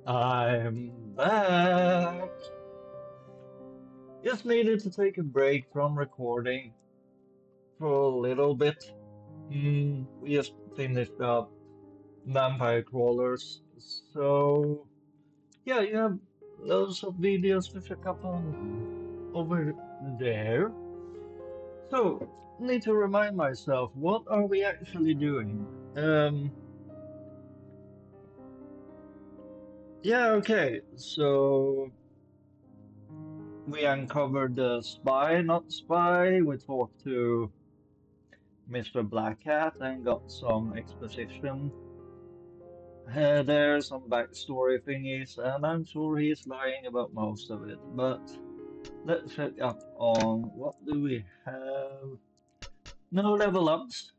I'm back. Just needed to take a break from recording for a little bit. We just finished up Vampire Crawlers, so yeah, you have loads of videos to check up on over there. So, need to remind myself, what are we actually doing? Yeah, okay, so we uncovered the spy, not spy. We talked to Mr. Black Hat and got some exposition. There's some backstory thingies, and I'm sure he's lying about most of it. But let's check up on what do we have? No level ups,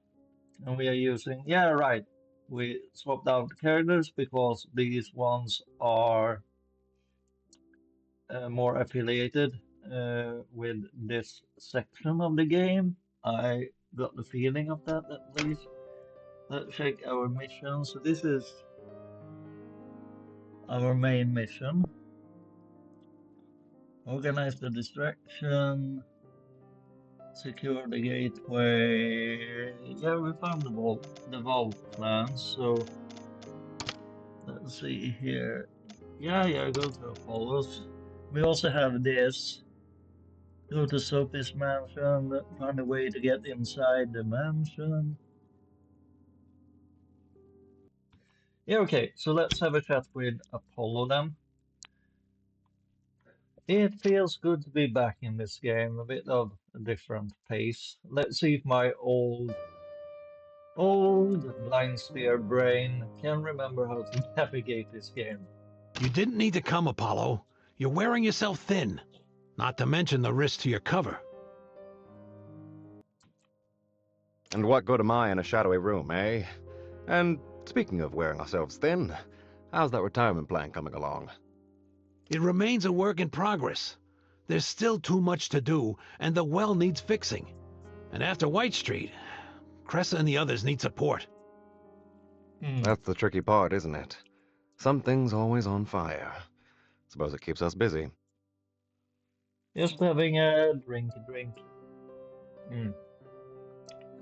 and we are using, yeah, right. We swapped out the characters because these ones are more affiliated with this section of the game. I got the feeling of that at least. Let's check our mission. So this is our main mission. Organize the distraction. Secure the gateway. Yeah, we found the vault plan. So let's see here. Yeah, go to Apollos. We also have this. Go to Sophie's mansion, find a way to get inside the mansion. Yeah, okay, so let's have a chat with Apollo then. It feels good to be back in this game, a bit of a different pace. Let's see if my old blind steer brain can remember how to navigate this game. You didn't need to come, Apollo. You're wearing yourself thin. Not to mention the risk to your cover. And what good am I in a shadowy room, eh? And speaking of wearing ourselves thin, how's that retirement plan coming along? It remains a work in progress. There's still too much to do, and the well needs fixing. And after White Street, Cressa and the others need support. That's the tricky part, isn't it? Something's always on fire. Suppose it keeps us busy. Just having a drink.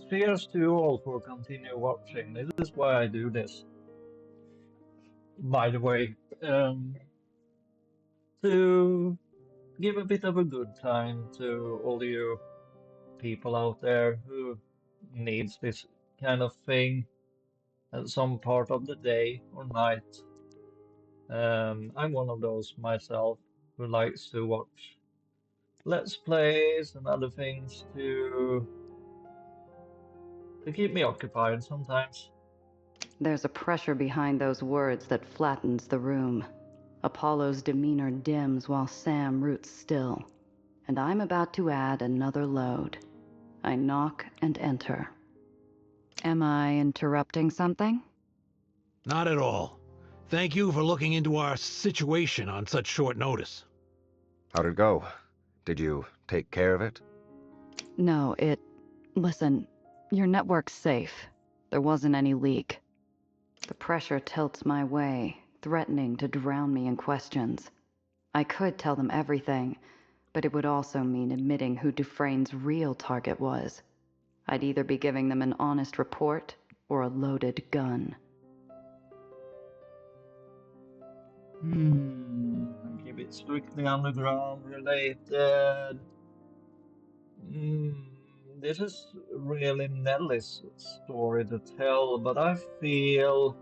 Cheers to you all for continue watching. This is why I do this. By the way, to give a bit of a good time to all you people out there who needs this kind of thing at some part of the day or night. I'm one of those myself who likes to watch Let's Plays and other things to keep me occupied sometimes. There's a pressure behind those words that flattens the room. Apollo's demeanor dims while Sam roots still. And I'm about to add another load. I knock and enter. Am I interrupting something? Not at all. Thank you for looking into our situation on such short notice. How'd it go? Did you take care of it? No, Listen, your network's safe. There wasn't any leak. The pressure tilts my way, threatening to drown me in questions. I could tell them everything, but it would also mean admitting who Dufresne's real target was. I'd either be giving them an honest report or a loaded gun. Keep it strictly underground related. This is really Nellie's story to tell, but I feel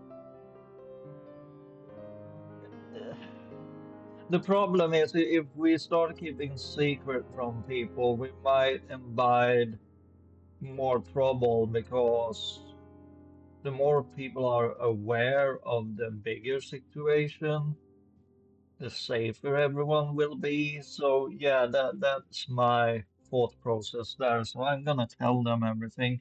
the problem is if we start keeping secret from people, we might invite more trouble because the more people are aware of the bigger situation, the safer everyone will be. So yeah, that's my thought process there. So I'm gonna tell them everything.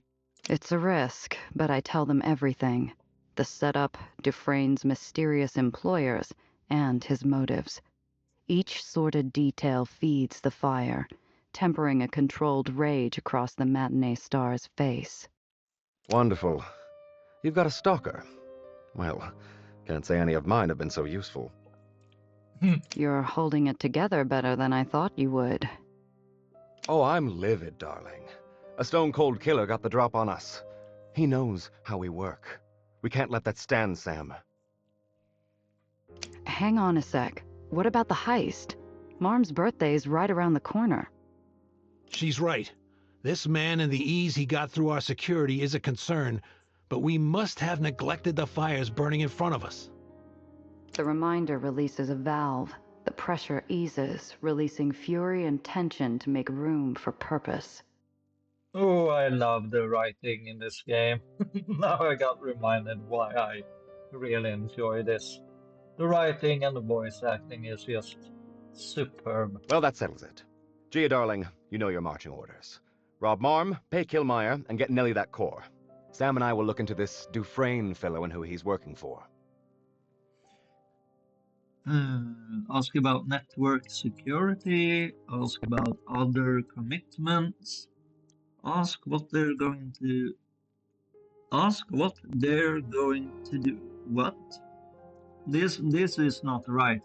It's a risk, but I tell them everything. The setup, Dufresne's mysterious employers, and his motives. Each sordid detail feeds the fire, tempering a controlled rage across the matinee star's face. Wonderful. You've got a stalker. Well, can't say any of mine have been so useful. You're holding it together better than I thought you would. Oh, I'm livid, darling. A stone-cold killer got the drop on us. He knows how we work. We can't let that stand, Sam. Hang on a sec. What about the heist? Marm's birthday's right around the corner. She's right. This man and the ease he got through our security is a concern, but we must have neglected the fires burning in front of us. The reminder releases a valve. The pressure eases, releasing fury and tension to make room for purpose. Oh, I love the writing in this game. Now I got reminded why I really enjoy this. The writing and the voice acting is just superb. Well, that settles it. Gia, darling, you know your marching orders. Rob Marm, pay Killmeyer, and get Nellie that core. Sam and I will look into this Dufresne fellow and who he's working for. Ask about network security, ask about other commitments, ask what they're going to do. What? This is not right.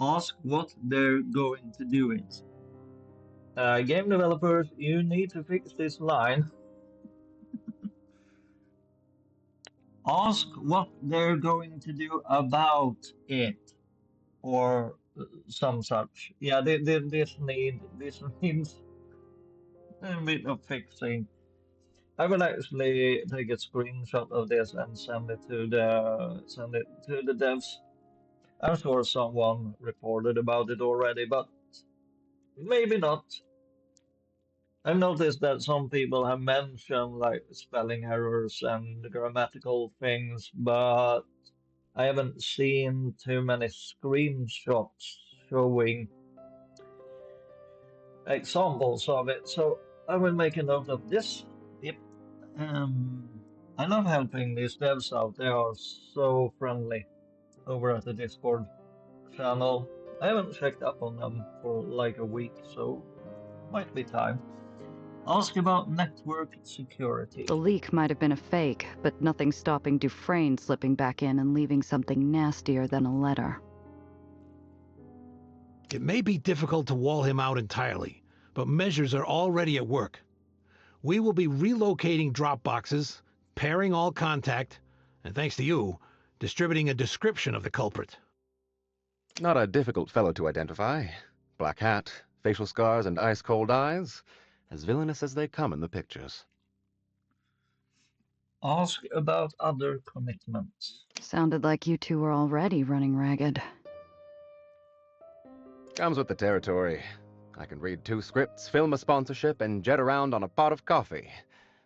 Ask what they're going to do it. Game developers, you need to fix this line. Ask what they're going to do about it. Or some such. Yeah, this needs a bit of fixing. I will actually take a screenshot of this and send it to the devs. I'm sure someone reported about it already, but maybe not. I've noticed that some people have mentioned like spelling errors and grammatical things, but I haven't seen too many screenshots showing examples of it, so I will make a note of this. Yep. I love helping these devs out. They are so friendly over at the Discord channel. I haven't checked up on them for like a week, so might be time. Ask about network security. The leak might have been a fake, but nothing stopping Dufresne slipping back in and leaving something nastier than a letter. It may be difficult to wall him out entirely, but measures are already at work. We will be relocating drop boxes, pairing all contact, and thanks to you, distributing a description of the culprit. Not a difficult fellow to identify. Black hat, facial scars, and ice-cold eyes. As villainous as they come in the pictures. Ask about other commitments. Sounded like you two were already running ragged. Comes with the territory. I can read 2 scripts, film a sponsorship, and jet around on a pot of coffee.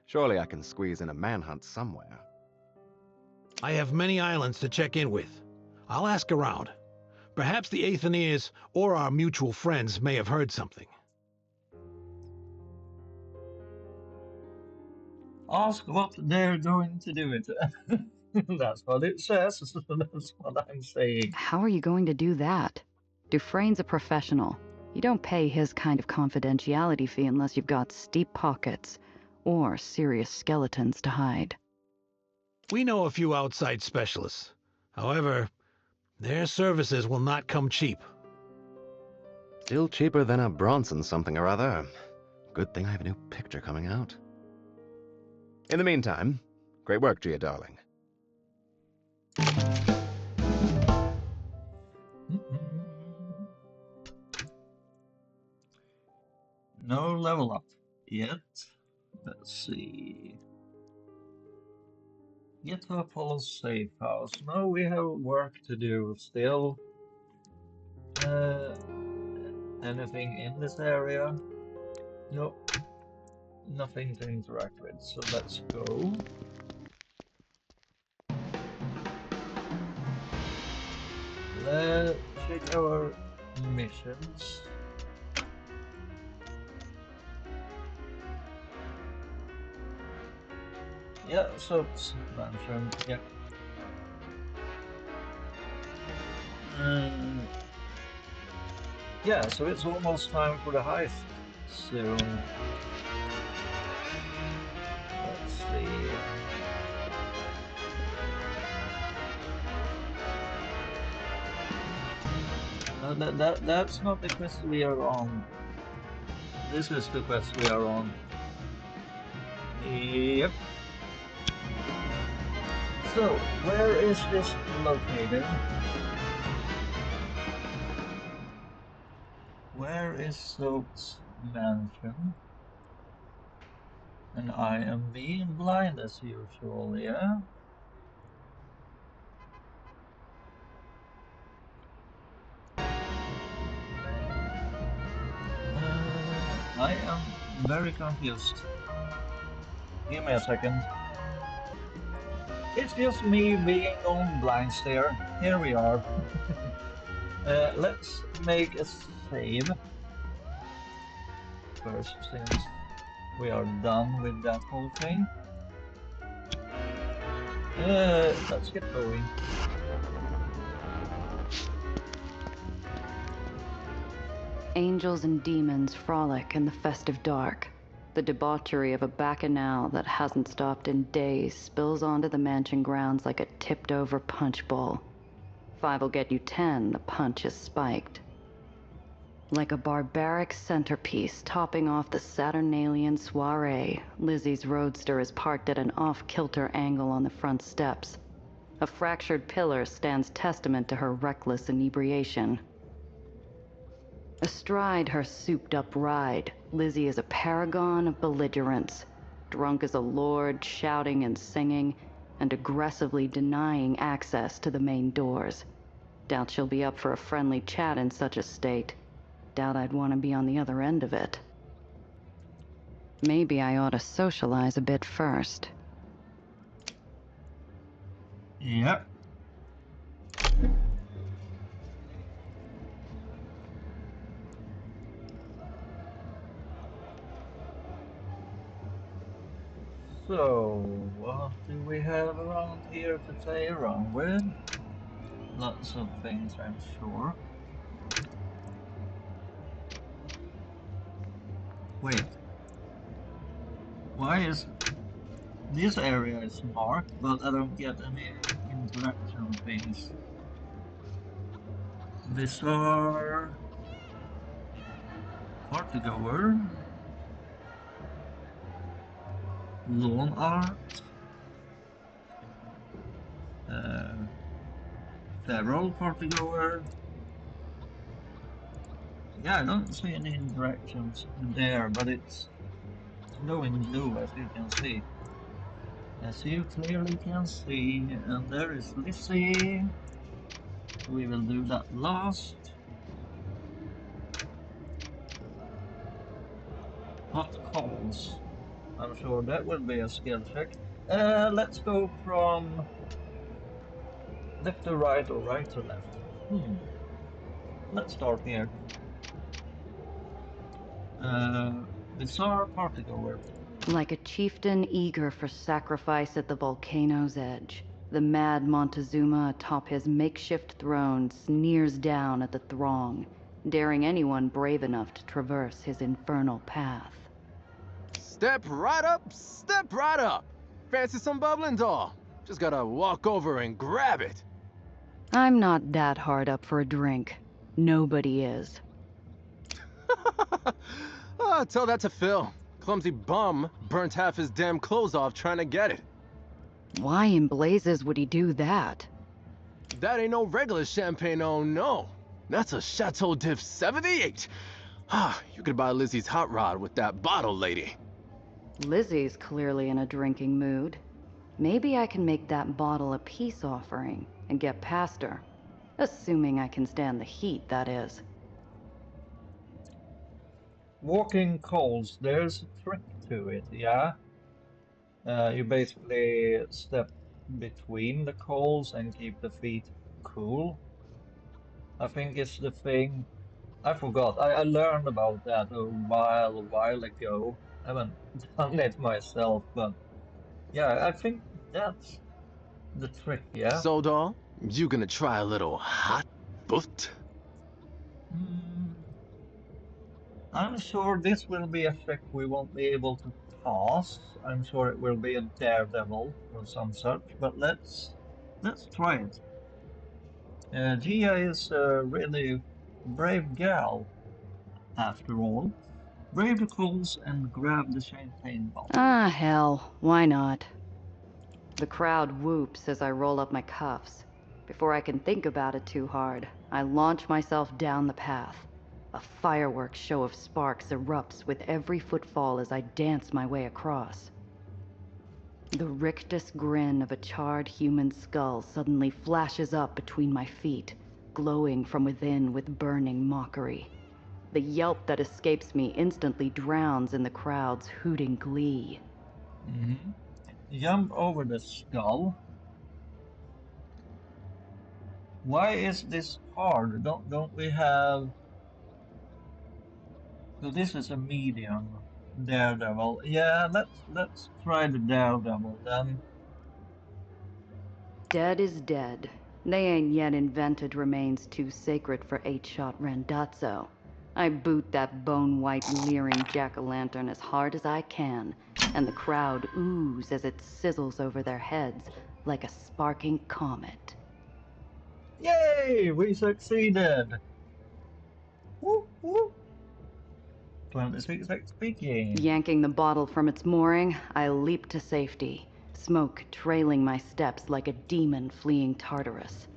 Surely I can squeeze in a manhunt somewhere. I have many islands to check in with. I'll ask around. Perhaps the Aetherians or our mutual friends may have heard something. Ask what they're going to do it. That's what it says. That's what I'm saying. How are you going to do that? Dufresne's a professional. You don't pay his kind of confidentiality fee unless you've got steep pockets or serious skeletons to hide. We know a few outside specialists. However, their services will not come cheap. Still cheaper than a Bronson something or other. Good thing I have a new picture coming out. In the meantime, great work, Gia, darling. No level up yet. Let's see. Get to Apollo's safe house. No, we have work to do still. Anything in this area? Nope. Nothing to interact with, so let's go. Let's check our missions. Yeah, so it's mentioned, yeah. Yeah, so it's almost time for the heist soon. Let's see. That's not the quest we are on. This is the quest we are on. Yep. So, where is this located? Where is Soap's mansion? And I am being blind as usual, yeah? I am very confused. Give me a second. It's just me being on blind stare. Here we are. Let's make a save first, since we are done with that whole thing. Let's get going. Angels and demons frolic in the festive dark. The debauchery of a bacchanal that hasn't stopped in days spills onto the mansion grounds like a tipped-over punch bowl. 5 will get you 10, the punch is spiked. Like a barbaric centerpiece topping off the Saturnalian soiree, Lizzie's roadster is parked at an off-kilter angle on the front steps. A fractured pillar stands testament to her reckless inebriation. Astride her souped-up ride, Lizzie is a paragon of belligerence, drunk as a lord, shouting and singing, and aggressively denying access to the main doors. Doubt she'll be up for a friendly chat in such a state. Doubt I'd want to be on the other end of it. Maybe I ought to socialize a bit first. Yep. So, what do we have around here to play around with? Lots of things, I'm sure. Wait. Why is this area is marked, but I don't get any interaction things? These are partygoer, lawn art, feral partygoer. Yeah, I don't see any interactions there, but it's glowing blue, as you can see. As you clearly can see, and there is Lizzie. We will do that last. Hot coals. I'm sure that will be a skill check. Let's go from left to right or right to left. Let's start here. Bizarre partygoer. Like a chieftain eager for sacrifice at the volcano's edge, the mad Montezuma atop his makeshift throne sneers down at the throng, daring anyone brave enough to traverse his infernal path. Step right up, step right up. Fancy some bubbling, doll? Just gotta walk over and grab it. I'm not that hard up for a drink. Nobody is. Tell that to Phil. Clumsy bum burnt half his damn clothes off trying to get it. Why in blazes would he do that? That ain't no regular champagne, oh no. That's a Chateau Diff 78. You could buy Lizzie's hot rod with that bottle, lady. Lizzie's clearly in a drinking mood. Maybe I can make that bottle a peace offering and get past her. Assuming I can stand the heat, that is. Walking coals, there's a trick to it, yeah? You basically step between the coals and keep the feet cool. I think it's the thing. I forgot. I learned about that a while ago. I haven't done it myself, but yeah, I think that's the trick, yeah? So, doll, you gonna try a little hot foot? I'm sure this will be a trick we won't be able to pass. I'm sure it will be a daredevil or some such, but let's try it. Gia is really Brave gal, after all. Brave the calls and grab the champagne bottle. Ah, hell. Why not? The crowd whoops as I roll up my cuffs. Before I can think about it too hard, I launch myself down the path. A fireworks show of sparks erupts with every footfall as I dance my way across. The rictus grin of a charred human skull suddenly flashes up between my feet, glowing from within with burning mockery. The yelp that escapes me instantly drowns in the crowd's hooting glee. Mm-hmm. Jump over the skull. Why is this hard? Don't we have? So this is a medium daredevil. Yeah, let's try the daredevil then. Dead is dead. They ain't yet invented remains too sacred for 8-shot Randazzo. I boot that bone-white leering jack-o'-lantern as hard as I can, and the crowd oohs as it sizzles over their heads like a sparking comet. Yay! We succeeded! Woo woo! 26 speaking. Yanking the bottle from its mooring, I leap to safety, smoke trailing my steps like a demon fleeing Tartarus.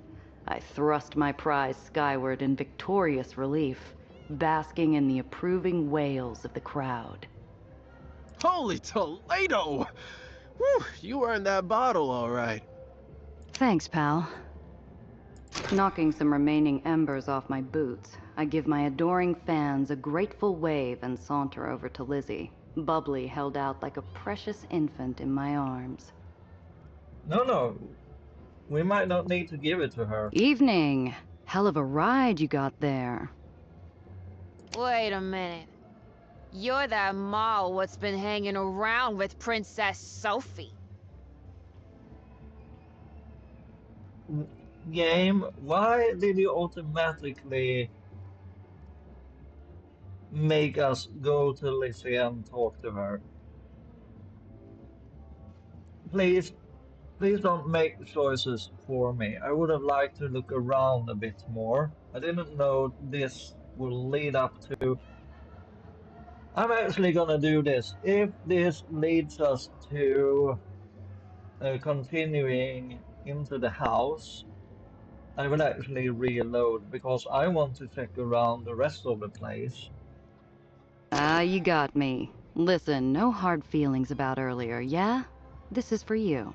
I thrust my prize skyward in victorious relief, basking in the approving wails of the crowd. Holy Toledo! Whew, you earned that bottle, all right. Thanks, pal. Knocking some remaining embers off my boots, I give my adoring fans a grateful wave and saunter over to Lizzie, bubbly held out like a precious infant in my arms. No, we might not need to give it to her. Evening! Hell of a ride you got there. Wait a minute. You're that Maul what's been hanging around with Princess Sophie. Game, why did you automatically make us go to Lizzie and talk to her? Please, please don't make the choices for me. I would have liked to look around a bit more. I didn't know this will lead up to. I'm actually gonna do this. If this leads us to continuing into the house, I will actually reload because I want to check around the rest of the place. Ah, you got me. Listen, no hard feelings about earlier, yeah? This is for you.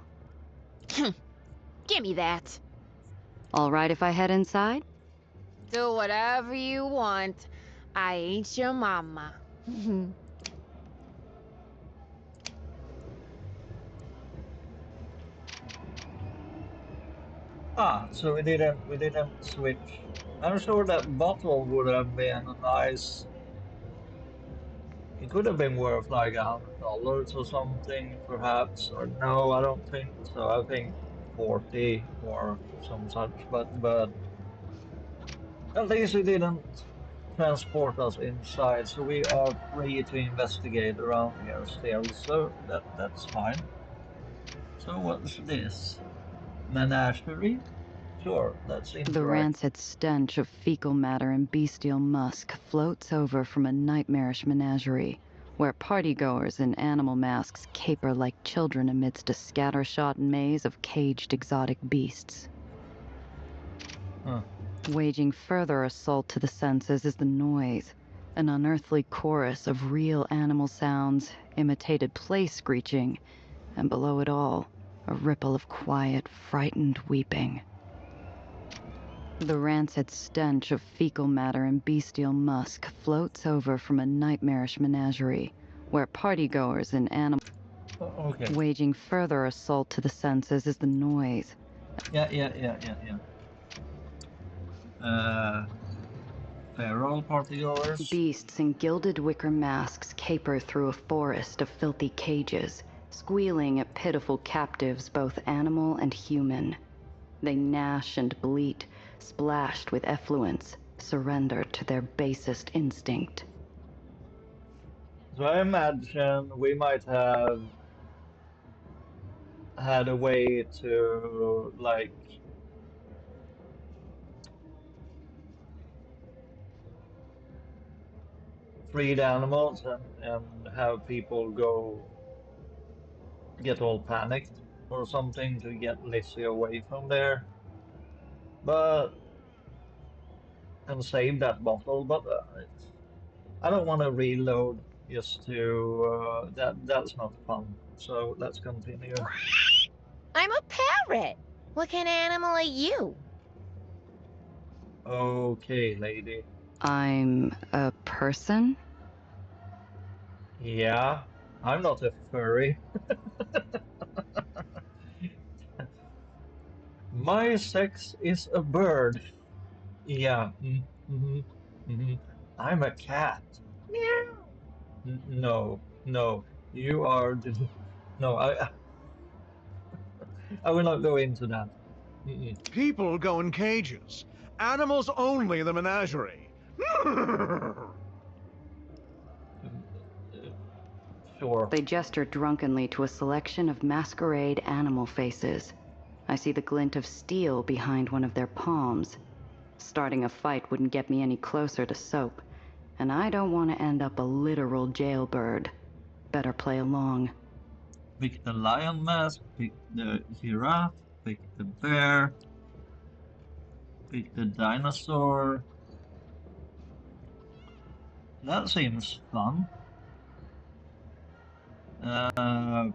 Give me that. All right if I head inside? Do whatever you want. I ain't your mama. Ah, so we didn't switch. I'm sure that bottle would have been a nice. It could have been worth like $100 or something, perhaps. Or no, I don't think so. I think 40 or some such. But at least it didn't transport us inside, so we are free to investigate around here still. So that's fine. So what's this? Menagerie? Sure, let's The interact. rancid stench of fecal matter and bestial musk floats over from a nightmarish menagerie, where partygoers in animal masks caper like children amidst a scattershot maze of caged exotic beasts. Huh. Waging further assault to the senses is the noise, an unearthly chorus of real animal sounds, imitated play screeching, and below it all, a ripple of quiet, frightened weeping. The rancid stench of fecal matter and bestial musk floats over from a nightmarish menagerie, where partygoers in animal... Okay. Waging further assault to the senses is the noise. Yeah. Uh, feral partygoers. Beasts in gilded wicker masks caper through a forest of filthy cages, squealing at pitiful captives both animal and human. They gnash and bleat, splashed with effluence, surrendered to their basest instinct. So I imagine we might have had a way to like free the animals and have people get all panicked or something to get Lizzie away from there. But and save that bottle, but I don't want to reload just to that's not fun. So let's continue. I'm a parrot. What kind of animal are you? Okay, lady. I'm a person? Yeah, I'm not a furry. My sex is a bird. Yeah. Mm-hmm. Mm-hmm. I'm a cat. Meow. No, no. You are the. No, I will not go into that. Mm-mm. People go in cages. Animals only in the menagerie. Uh, Sure. They gesture drunkenly to a selection of masquerade animal faces. I see the glint of steel behind one of their palms. Starting a fight wouldn't get me any closer to soap, and I don't want to end up a literal jailbird. Better play along. Pick the lion mask, pick the giraffe, pick the bear, pick the dinosaur. That seems fun.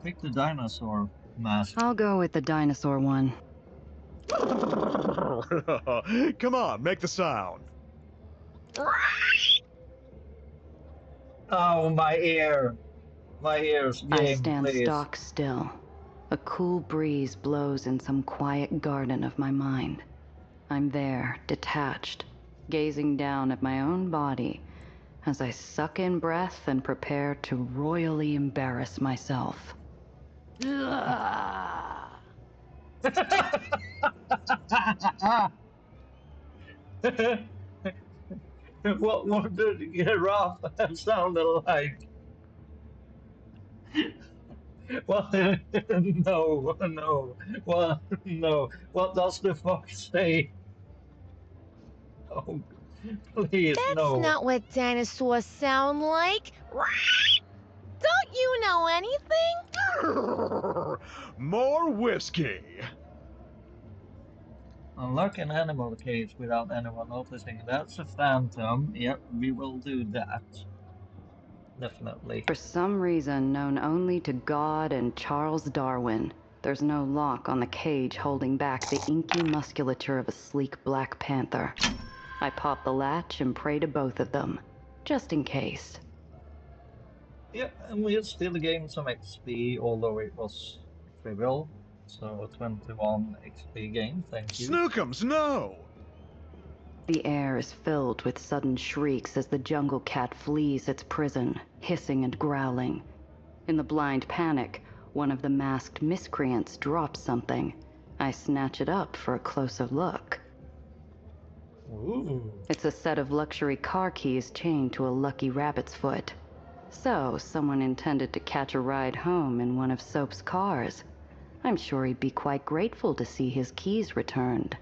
Pick the dinosaur mask. I'll go with the dinosaur one. Come on, make the sound. Oh, my ear. My ears. I Game, stand please. stock still. A cool breeze blows in some quiet garden of my mind. I'm there, detached, gazing down at my own body as I suck in breath and prepare to royally embarrass myself. What did the giraffe sounded like? Well, no, no. Well, no. What does the fox say? Oh, please, That's no. not what dinosaurs sound like. Don't you know anything? More whiskey. Unlock an animal cage without anyone noticing. That's a phantom. Yep, we will do that. Definitely. For some reason known only to God and Charles Darwin, there's no lock on the cage holding back the inky musculature of a sleek black panther. I pop the latch and pray to both of them, just in case. Yep, and we still gained some XP, although it was trivial. So 21 XP gain, thank you. Snookums, no! The air is filled with sudden shrieks as the jungle cat flees its prison, hissing and growling. In the blind panic, one of the masked miscreants drops something. I snatch it up for a closer look. Ooh. It's a set of luxury car keys chained to a lucky rabbit's foot. So, someone intended to catch a ride home in one of Soap's cars. I'm sure he'd be quite grateful to see his keys returned.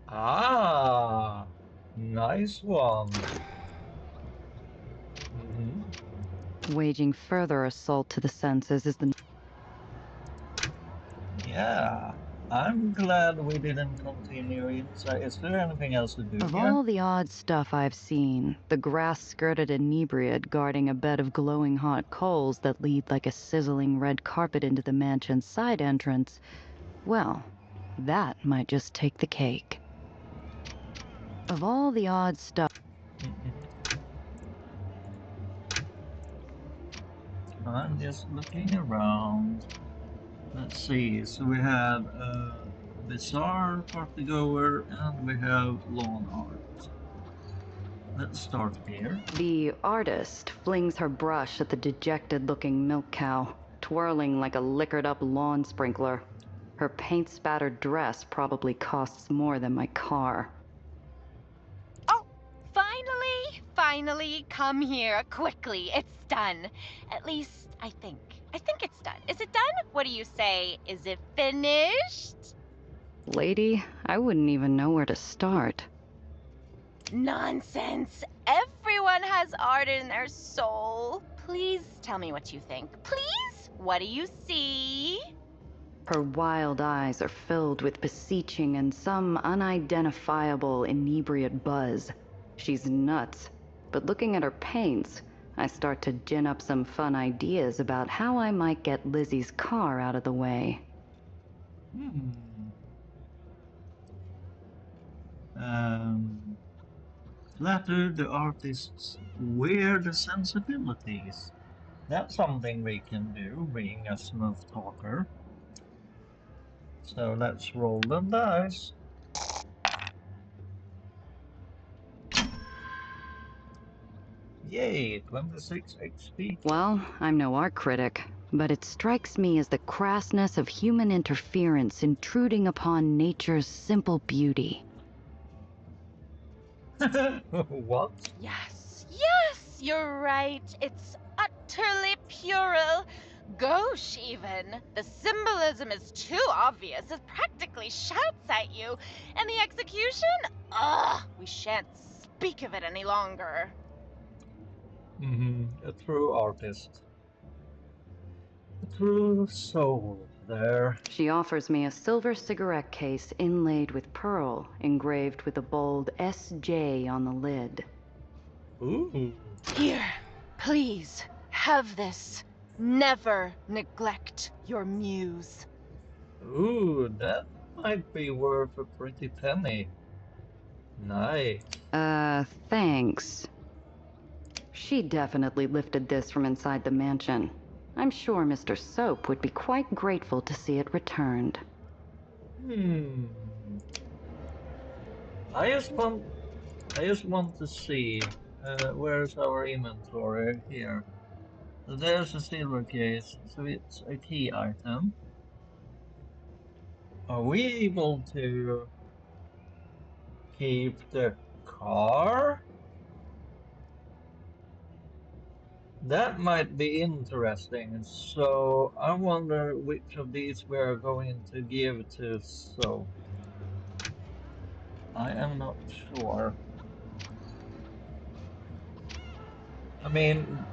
Ah, nice one. Waging further assault to the senses is the... Yeah, I'm glad we didn't continue inside. Is there anything else to do Of here? all the odd stuff I've seen, the grass-skirted inebriate guarding a bed of glowing hot coals that lead like a sizzling red carpet into the mansion's side entrance, well, that might just take the cake. Of all the odd stuff... I'm just looking around. Let's see, so we have Bizarre Partygoer and we have Lawn Art. Let's start here. The artist flings her brush at the dejected-looking milk cow, twirling like a liquored-up lawn sprinkler. Her paint-spattered dress probably costs more than my car. Oh, finally, come here, quickly. It's done. At least, I think. I think it's done. Is it done? What do you say? Is it finished? Lady, I wouldn't even know where to start. Nonsense. Everyone has has art in their soul. Please tell me what you think. Please? What do you see? Her wild eyes are filled with beseeching and some unidentifiable inebriate buzz. She's nuts, but looking at her paints, I start to gin up some fun ideas about how I might get Lizzie's car out of the way. Flatter the artist's weird sensibilities. That's something we can do, being a smooth talker. So let's roll the dice. Yay, 26 XP. Well, I'm no art critic, but it strikes me as the crassness of human interference intruding upon nature's simple beauty. What? Yes, yes, you're right. It's utterly puerile. Gauche, even. The symbolism is too obvious. It practically shouts at you. And the execution? Ugh, we shan't speak of it any longer. A true artist. A true soul there. She offers me a silver cigarette case inlaid with pearl, engraved with a bold SJ on the lid. Ooh. Here, please, have this. Never neglect your muse. Ooh, that might be worth a pretty penny. Nice. Thanks. She definitely lifted this from inside the mansion. I'm sure Mr. Soap would be quite grateful to see it returned. I just want to see where's our inventory here. So there's a silver case, so it's a key item. Are we able to keep the car? That might be interesting. So I wonder which of these we are going to give to Soap. I am not sure. I mean,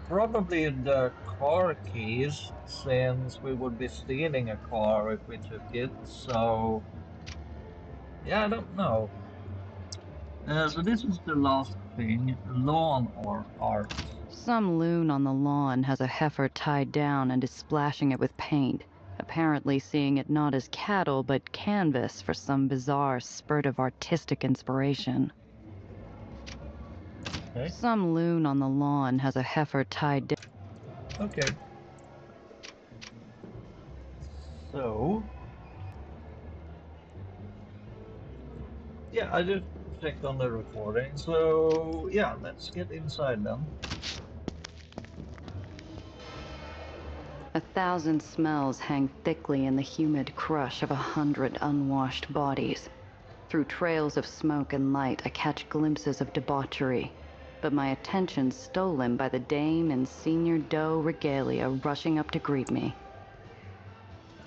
probably the car keys, since we would be stealing a car if we took it, so... Yeah, I don't know. So this is the last thing, lawn or art. Some loon on the lawn has a heifer tied down and is splashing it with paint, apparently seeing it not as cattle but canvas for some bizarre spurt of artistic inspiration. Okay. Some loon on the lawn has a heifer tied down. Okay. So... Yeah, I just checked on the recording, so yeah, let's get inside then. 1,000 smells hang thickly in the humid crush of 100 unwashed bodies. Through trails of smoke and light, I catch glimpses of debauchery, but my attention's stolen by the dame in senior doe regalia rushing up to greet me.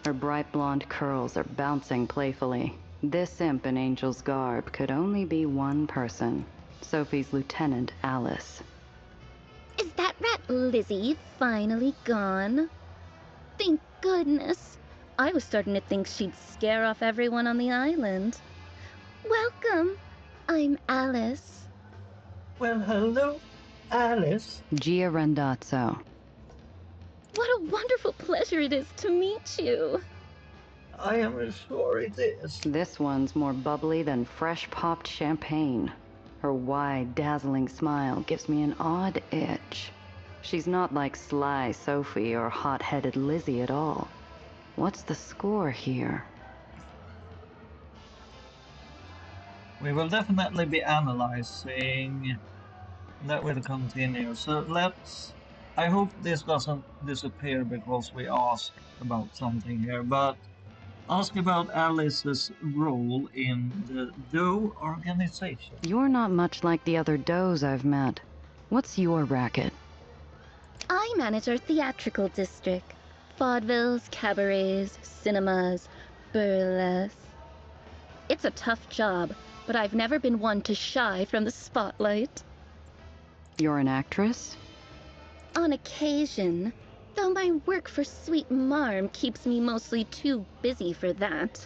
Her bright blonde curls are bouncing playfully. This imp in Angel's garb could only be one person, Sophie's lieutenant, Alice. Is that rat Lizzie finally gone? Thank goodness. I was starting to think she'd scare off everyone on the island. Welcome. I'm Alice. Well, hello, Alice. Gia Randazzo. What a wonderful pleasure it is to meet you. I am sure it is. This one's more bubbly than fresh-popped champagne. Her wide, dazzling smile gives me an odd itch. She's not like sly Sophie or hot-headed Lizzie at all. What's the score here? We will definitely be analyzing. That will continue. So let's... I hope this doesn't disappear because we asked about something here, but ask about Alice's role in the Doe organization. You're not much like the other does I've met. What's your racket? I manage our theatrical district. Vaudevilles, cabarets, cinemas, burlesque. It's a tough job, but I've never been one to shy from the spotlight. You're an actress? On occasion, though my work for Sweet Marm keeps me mostly too busy for that.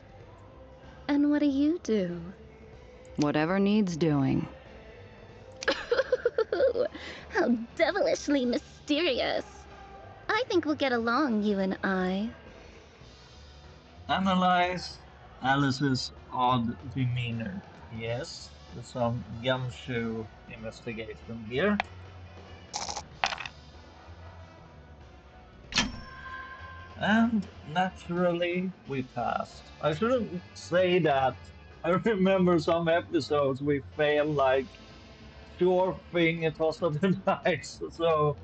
And what do you do? Whatever needs doing. How devilishly mysterious. I think we'll get along, you and I. Analyze Alice's odd demeanor. Yes, some gumshoe investigation here. And naturally, we passed. I shouldn't say that. I remember some episodes we failed like sure thing it was of the dice. So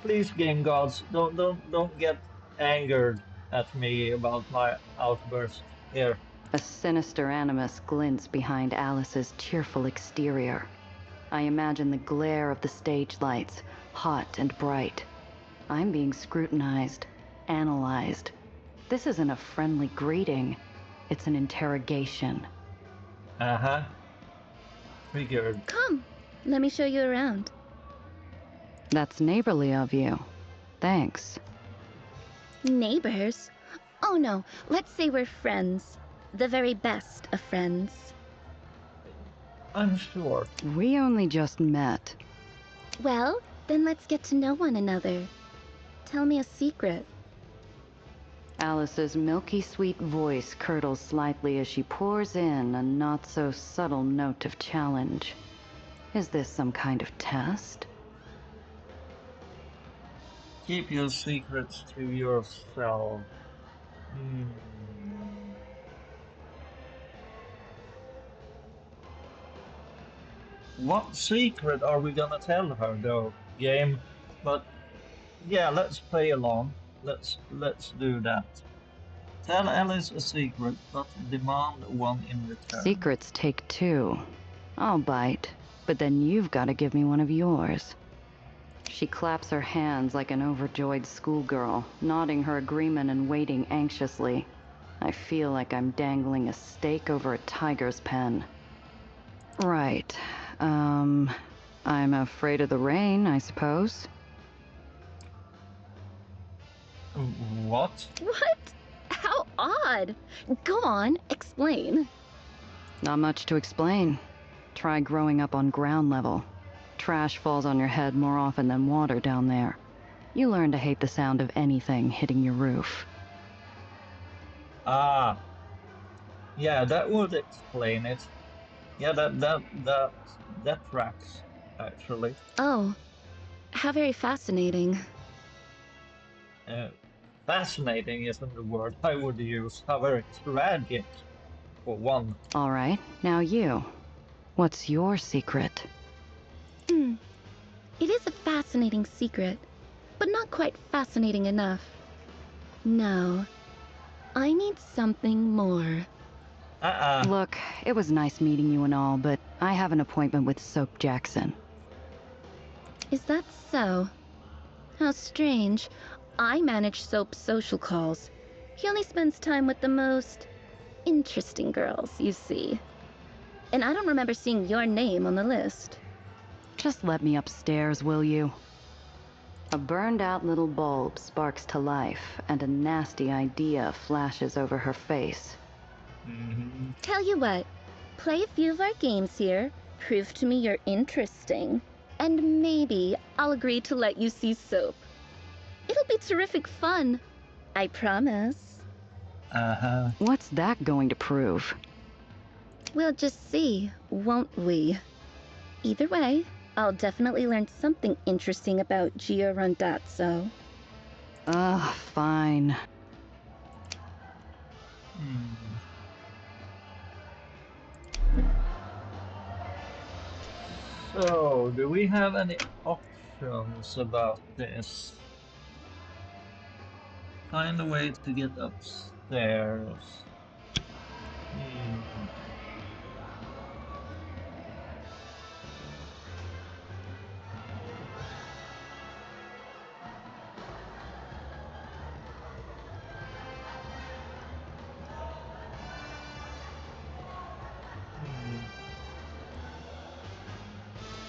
please, game gods, don't get angered at me about my outburst here. A sinister animus glints behind Alice's cheerful exterior. I imagine the glare of the stage lights, hot and bright. I'm being scrutinized, analyzed. This isn't a friendly greeting. It's an interrogation. Uh-huh. Figured. Come, let me show you around. That's neighborly of you. Thanks. Neighbors? Oh no, let's say we're friends. The very best of friends. I'm sure. We only just met. Well, then let's get to know one another. Tell me a secret. Alice's milky sweet voice curdles slightly as she pours in a not-so-subtle note of challenge. Is this some kind of test? Keep your secrets to yourself. What secret are we gonna tell her, though, game? But yeah, let's play along. Let's do that. Tell Alice a secret, but demand one in return. Secrets take two. I'll bite, but then you've got to give me one of yours. She claps her hands like an overjoyed schoolgirl, nodding her agreement and waiting anxiously. I feel like I'm dangling a steak over a tiger's pen. Right. I'm afraid of the rain, I suppose. What? What? How odd. Go on, explain. Not much to explain. Try growing up on ground level. Trash falls on your head more often than water down there. You learn to hate the sound of anything hitting your roof. Ah. Yeah, that would explain it. Yeah, that tracks, actually. Oh, how very fascinating. Fascinating isn't the word I would use. How very tragic, for one. All right, now you. What's your secret? It is a fascinating secret, but not quite fascinating enough. No, I need something more. Look, it was nice meeting you and all, but I have an appointment with Soap Jackson. Is that so? How strange. I manage Soap's social calls. He only spends time with the most interesting girls, you see. And I don't remember seeing your name on the list. Just let me upstairs, will you? A burned-out little bulb sparks to life, and a nasty idea flashes over her face. Tell you what, play a few of our games here, prove to me you're interesting, and maybe I'll agree to let you see Soap. It'll be terrific fun. I promise. What's that going to prove? We'll just see, won't we? Either way, I'll definitely learn something interesting about Gio Rondazzo. Fine. So, do we have any options about this? Find a way to get upstairs.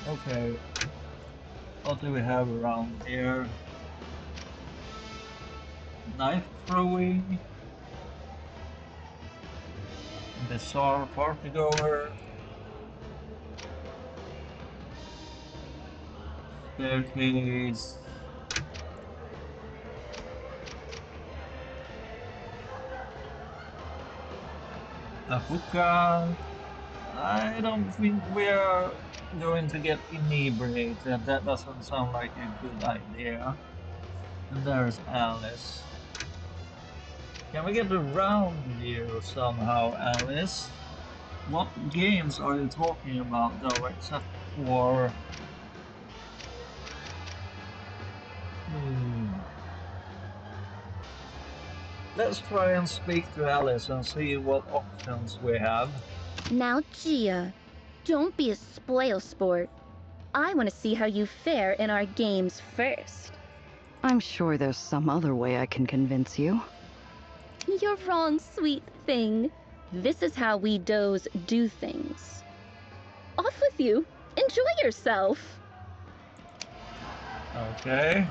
Okay. What do we have around here? Knife throwing. Bizarre partygoer. Staircase. A hookah. I don't think we are going to get inebriated. That doesn't sound like a good idea. And there's Alice. Can we get around you somehow, Alice? What games are you talking about, though, except for... Let's try and speak to Alice and see what options we have. Now, Gia, don't be a spoil sport. I want to see how you fare in our games first. I'm sure there's some other way I can convince you. You're wrong, sweet thing. This is how we does do things. Off with you. Enjoy yourself. Okay.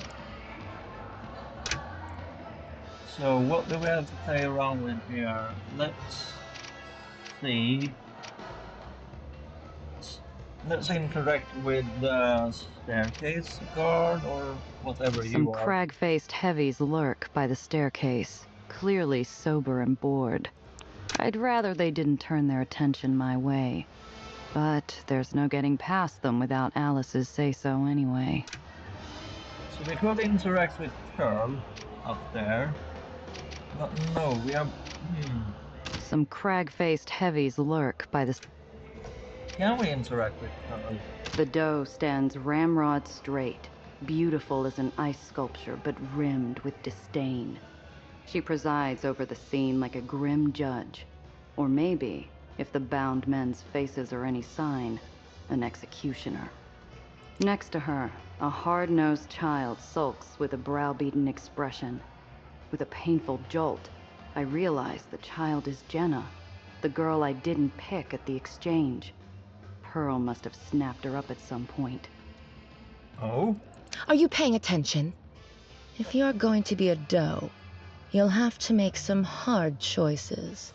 So what do we have to play around with here? Let's see. Let's interact with the staircase guard or whatever Some you are. crag-faced heavies lurk by the staircase, clearly sober and bored. I'd rather they didn't turn their attention my way. But there's no getting past them without Alice's say-so anyway. So we could interact with Pearl up there. But no, we have... Some crag-faced heavies lurk by the... Can we interact with Pearl? The doe stands ramrod straight, beautiful as an ice sculpture, but rimmed with disdain. She presides over the scene like a grim judge. Or maybe, if the bound men's faces are any sign, an executioner. Next to her, a hard-nosed child sulks with a browbeaten expression. With a painful jolt, I realize the child is Jenna, the girl I didn't pick at the exchange. Pearl must have snapped her up at some point. Oh? Are you paying attention? If you're going to be a doe, you'll have to make some hard choices.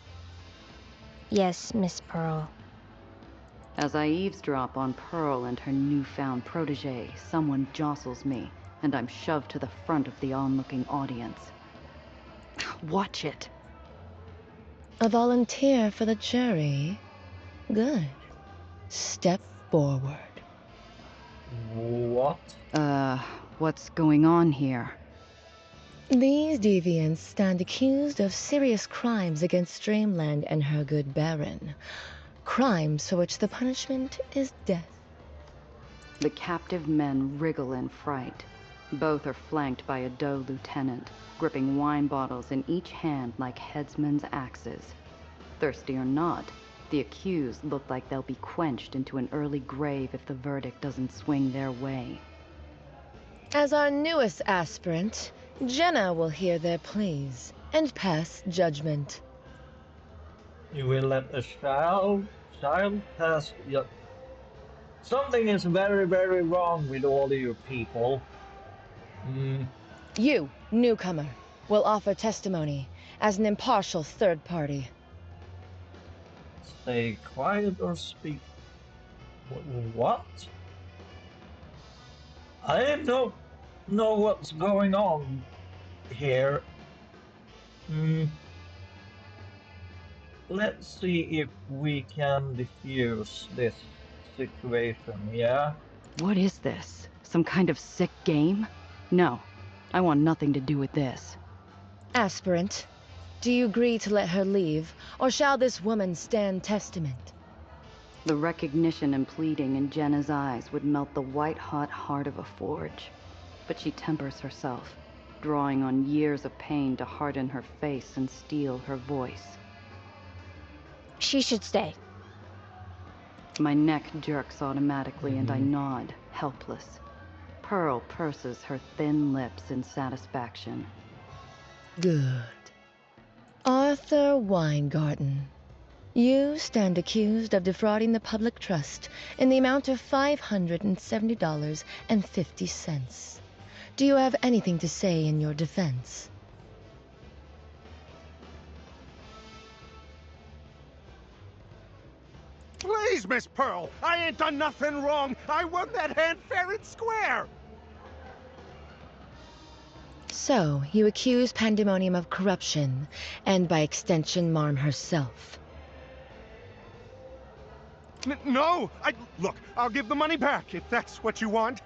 Yes, Miss Pearl. As I eavesdrop on Pearl and her newfound protege, someone jostles me, and I'm shoved to the front of the onlooking audience. Watch it. A volunteer for the jury? Good. Step forward. What? What's going on here? These deviants stand accused of serious crimes against Dreamland and her good Baron. Crimes for which the punishment is death. The captive men wriggle in fright. Both are flanked by a doe lieutenant, gripping wine bottles in each hand like headsmen's axes. Thirsty or not, the accused look like they'll be quenched into an early grave if the verdict doesn't swing their way. As our newest aspirant, Jenna will hear their pleas and pass judgment. You will let a child pass... Something is very, very wrong with all you people. You, newcomer, will offer testimony as an impartial third party. Stay quiet or speak. What? I don't know what's going on here. Let's see if we can diffuse this situation, yeah? What is this? Some kind of sick game? No, I want nothing to do with this. Aspirant, do you agree to let her leave, or shall this woman stand testament? The recognition and pleading in Jenna's eyes would melt the white-hot heart of a forge. But she tempers herself, drawing on years of pain to harden her face and steel her voice. She should stay. My neck jerks automatically and I nod, helpless. Pearl purses her thin lips in satisfaction. Good. Arthur Weingarten, You stand accused of defrauding the public trust in the amount of $570.50. Do you have anything to say in your defense? Please, Miss Pearl, I ain't done nothing wrong. I won that hand fair and square. So, you accuse Pandemonium of corruption, and by extension, Marm herself. No! Look, I'll give the money back if that's what you want.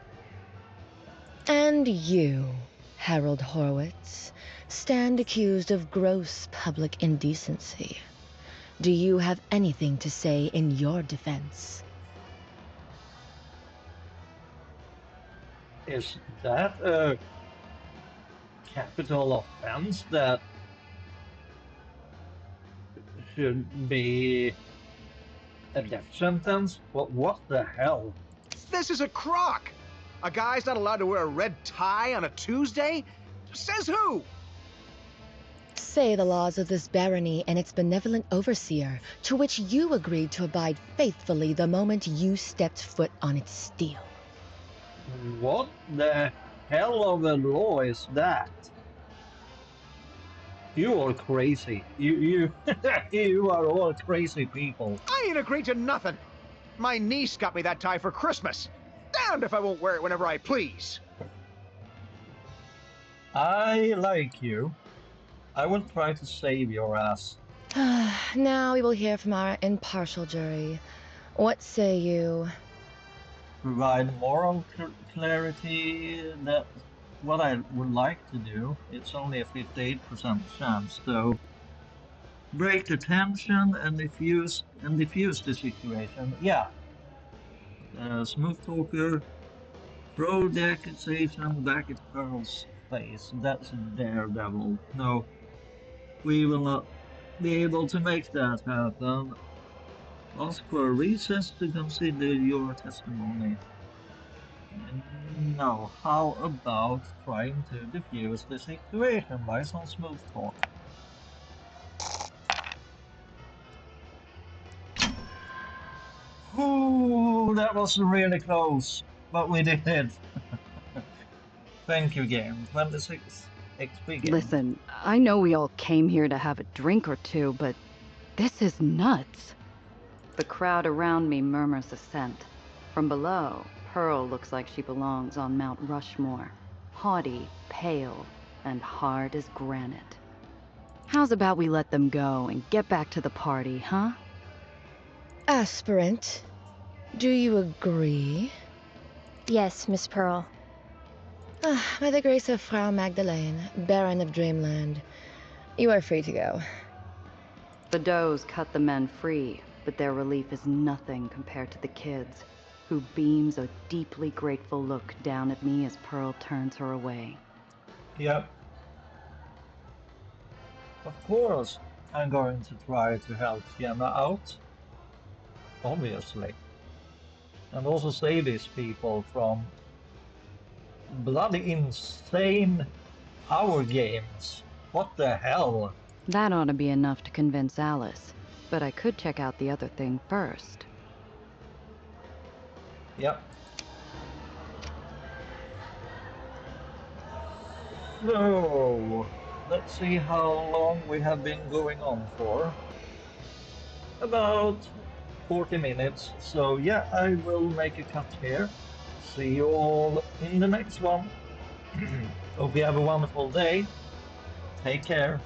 And you, Harold Horowitz, stand accused of gross public indecency. Do you have anything to say in your defense? Is that a capital offense that should be a death sentence? What the hell? This is a crock. A guy's not allowed to wear a red tie on a Tuesday? Says who? Say the laws of this barony and its benevolent overseer, to which you agreed to abide faithfully the moment you stepped foot on its steel. What the hell of a law is that? You are crazy. You you are all crazy people. I ain't agreed to nothing. My niece got me that tie for Christmas. Damned if I won't wear it whenever I please. I like you. I will try to save your ass. Now we will hear from our impartial jury. What say you? Provide moral clarity. That's what I would like to do. It's only a 58% chance, though. Break the tension and diffuse the situation. Yeah. Smooth talker. Throw the accusation back at Pearl's face. That's a daredevil. No, we will not be able to make that happen. Ask for a recess to consider your testimony. No, how about trying to defuse the situation by some smooth talk? Ooh, that was really close, but we did it. Thank you, game. 26 XP game. Listen, I know we all came here to have a drink or two, but this is nuts. The crowd around me murmurs assent. From below, Pearl looks like she belongs on Mount Rushmore. Haughty, pale, and hard as granite. How's about we let them go and get back to the party, huh? Aspirant, do you agree? Yes, Miss Pearl. By the grace of Frau Magdalene, Baron of Dreamland, you are free to go. The does cut the men free, but their relief is nothing compared to the kids, who beams a deeply grateful look down at me as Pearl turns her away. Yep. Of course, I'm going to try to help Sienna out. Obviously. And also save these people from bloody insane power games. What the hell? That ought to be enough to convince Alice, but I could check out the other thing first. Yep. So, let's see how long we have been going on for. About 40 minutes. So yeah, I will make a cut here. See you all in the next one. Hope you have a wonderful day. Take care.